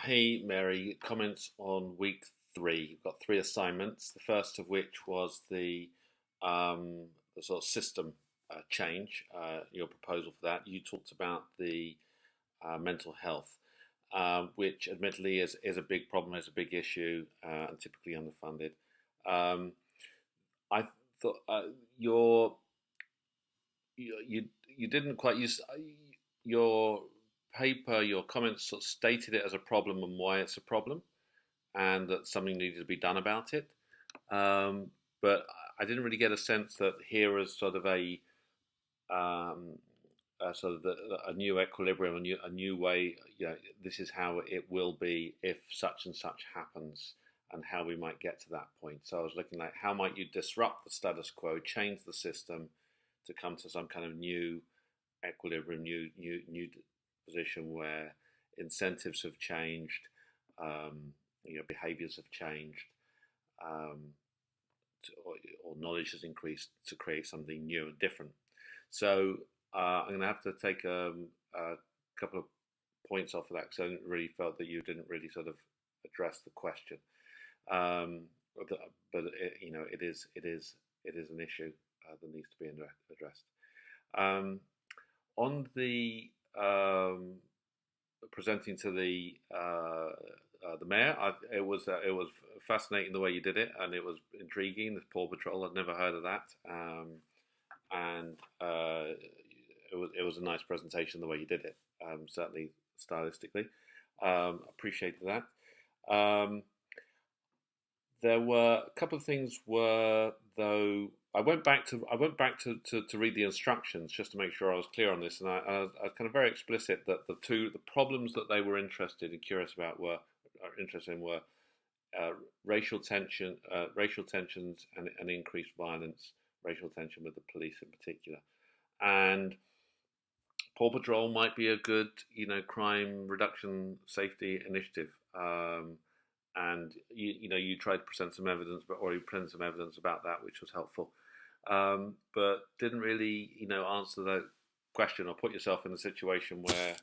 Hey Mary, comments on week three. You've got three assignments. The first of which was the sort of system change. Your proposal for that. You talked about the mental health, which admittedly is a big problem, is a big issue, and typically underfunded. Um, I thought you didn't quite use your paper. Your comments sort of stated it as a problem and why it's a problem, and that something needed to be done about it. Um, but I didn't really get a sense that here is sort of um, a new equilibrium, a new way. You know, this is how it will be if such and such happens, and how we might get to that point. So I was looking like how might you disrupt the status quo, change the system to come to some kind of new equilibrium, new position where incentives have changed, behaviors have changed, um, or knowledge has increased to create something new and different. So I'm going to have to take a couple of points off of that because I didn't really felt that you didn't really sort of address the question. Um, but it is an issue that needs to be addressed. Um, on the presenting to the mayor, it was fascinating the way you did it, and it was intriguing. The Paw Patrol, I'd never heard of that, and it was a nice presentation the way you did it. Certainly stylistically, appreciated that. Um, there were a couple of things were though. I went back to read the instructions just to make sure I was clear on this, and I was kind of very explicit that the problems that they were interested and curious about were uh, racial tensions, and increased violence, racial tension with the police in particular, and Paw Patrol might be a good, crime reduction safety initiative. And you tried to present some evidence, but already presented some evidence about that, which was helpful. But didn't really, answer that question or put yourself in a situation where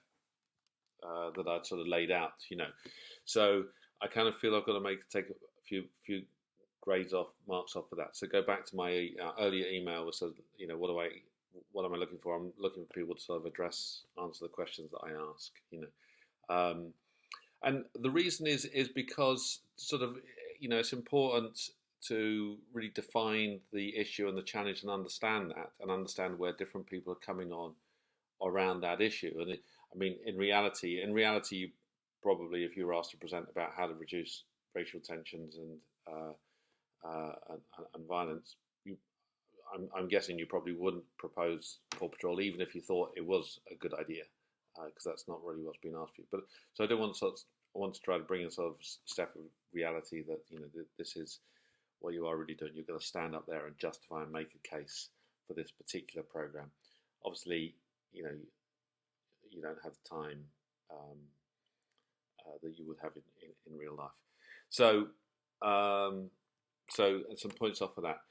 that I'd sort of laid out. So I kind of feel I've got to take a few grades off, marks off for that. So go back to my earlier email, which says, what am I looking for? I'm looking for people to sort of answer the questions that I ask. Um, and the reason is because sort of it's important to really define the issue and the challenge and understand that, and understand where different people are coming on around that issue. And I mean, in reality, you probably, if you were asked to present about how to reduce racial tensions and violence, I'm guessing you probably wouldn't propose Paw Patrol, even if you thought it was a good idea, because that's not really what's been asked for you. But so I don't want I want to try to bring a sort of step of reality that this is what you are really doing. You've got to stand up there and justify and make a case for this particular program. Obviously, you don't have the time um, that you would have in real life. So, um, and some points off of that.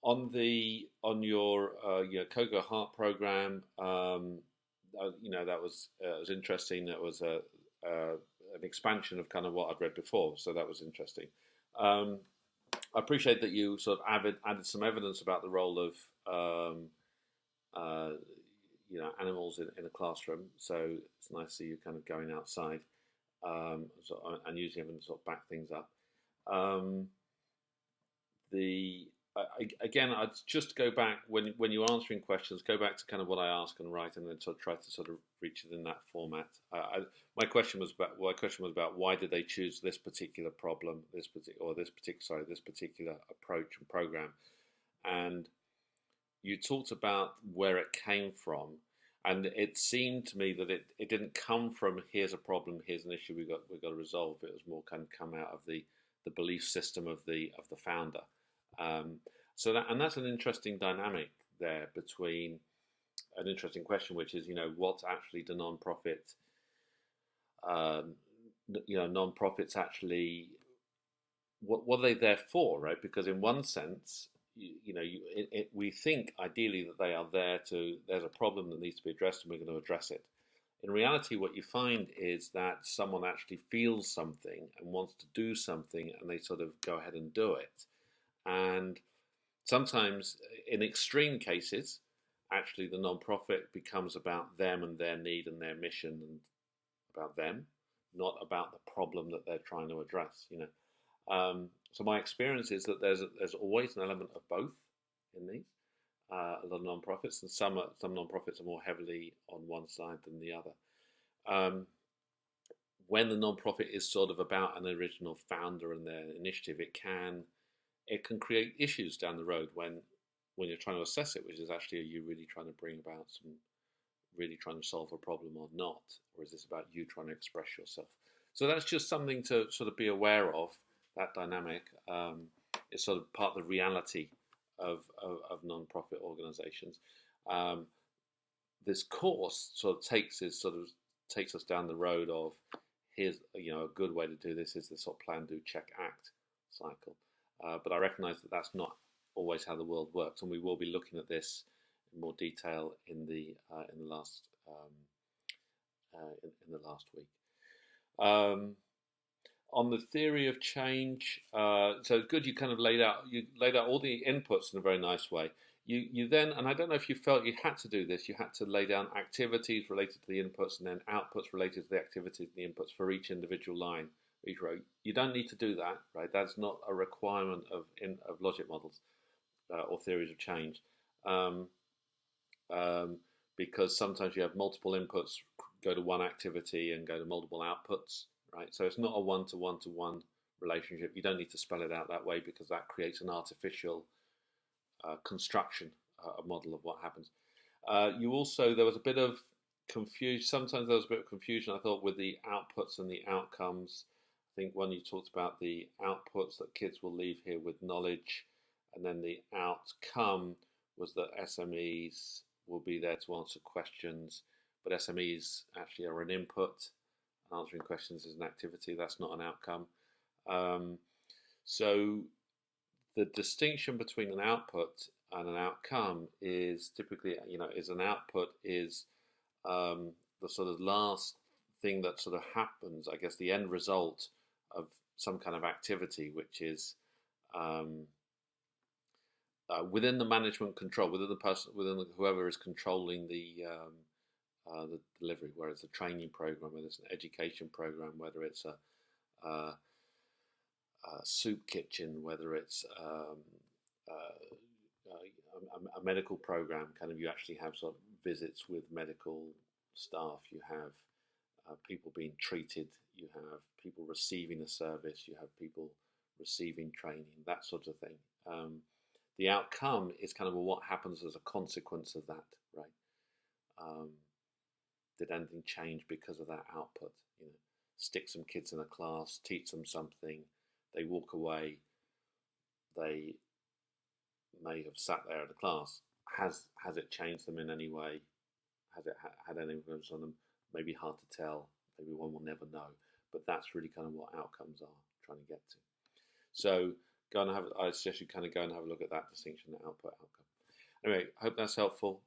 On your Kogo Heart program, that was interesting. That was an expansion of kind of what I'd read before, so that was interesting. Um, I appreciate that you sort of added some evidence about the role of uh, animals in a classroom. So it's nice to see you kind of going outside, and using evidence to sort of back things up. Um, the Again, I'd just go back when you're answering questions, go back to kind of what I ask and write, and then sort of try to sort of reach it in that format. My question was about why did they choose this particular problem, this particular approach and program, and you talked about where it came from, and it seemed to me that it didn't come from here's a problem, here's an issue we've got to resolve. It was more kind of come out of the belief system of the founder. Um, that's an interesting dynamic there between an interesting question, which is what's actually the non-profit, um, non-profits actually what are they there for, right? Because in one sense, we think ideally that they are there to there's a problem that needs to be addressed and we're going to address it. In reality, what you find is that someone actually feels something and wants to do something, and they sort of go ahead and do it. And sometimes, in extreme cases, actually the non-profit becomes about them and their need and their mission and about them, not about the problem that they're trying to address. So my experience is that there's always an element of both in these. A lot of non-profits, and some non-profits are more heavily on one side than the other. Um, when the non-profit is sort of about an original founder and their initiative, it can create issues down the road when you're trying to assess it, which is actually, are you really trying to bring about some, really trying to solve a problem or not, or is this about you trying to express yourself? So that's just something to sort of be aware of. That dynamic is sort of part of the reality of non-profit organisations. Um, this course takes us down the road of, here's a good way to do this is the sort of plan, do, check, act cycle. But I recognise that that's not always how the world works, and we will be looking at this in more detail in the last week. On the theory of change, so good. You kind of laid out all the inputs in a very nice way. You then, and I don't know if you felt you had to do this, you had to lay down activities related to the inputs and then outputs related to the activities and the inputs for each individual line, each row. You don't need to do that, right? That's not a requirement of logic models or theories of change, um, because sometimes you have multiple inputs go to one activity and go to multiple outputs, right? So it's not a one-to-one-to-one relationship. You don't need to spell it out that way because that creates an artificial construction, a model of what happens. There was a bit of confusion. Sometimes there was a bit of confusion, I thought, with the outputs and the outcomes. I think when you talked about the outputs that kids will leave here with knowledge, and then the outcome was that SMEs will be there to answer questions, but SMEs actually are an input. Answering questions is an activity. That's not an outcome. So the distinction between an output and an outcome is typically, is an output is the sort of last thing that sort of happens, I guess, the end result of some kind of activity, which is within the management control, within the person, whoever is controlling the delivery, whether it's a training program, whether it's an education program, whether it's a soup kitchen, whether it's a medical program. Kind of, you actually have sort of visits with medical staff. You have people being treated. You have people receiving a service. You have people receiving training. That sort of thing. The outcome is kind of what happens as a consequence of that, right? Did anything change because of that output? Stick some kids in a class, teach them something, they walk away, they may have sat there in the class. Has it changed them in any way? Has it had any influence on them? Maybe hard to tell. Maybe one will never know. But that's really kind of what outcomes are trying to get to. So I suggest you kind of go and have a look at that distinction, output, outcome. Anyway, I hope that's helpful.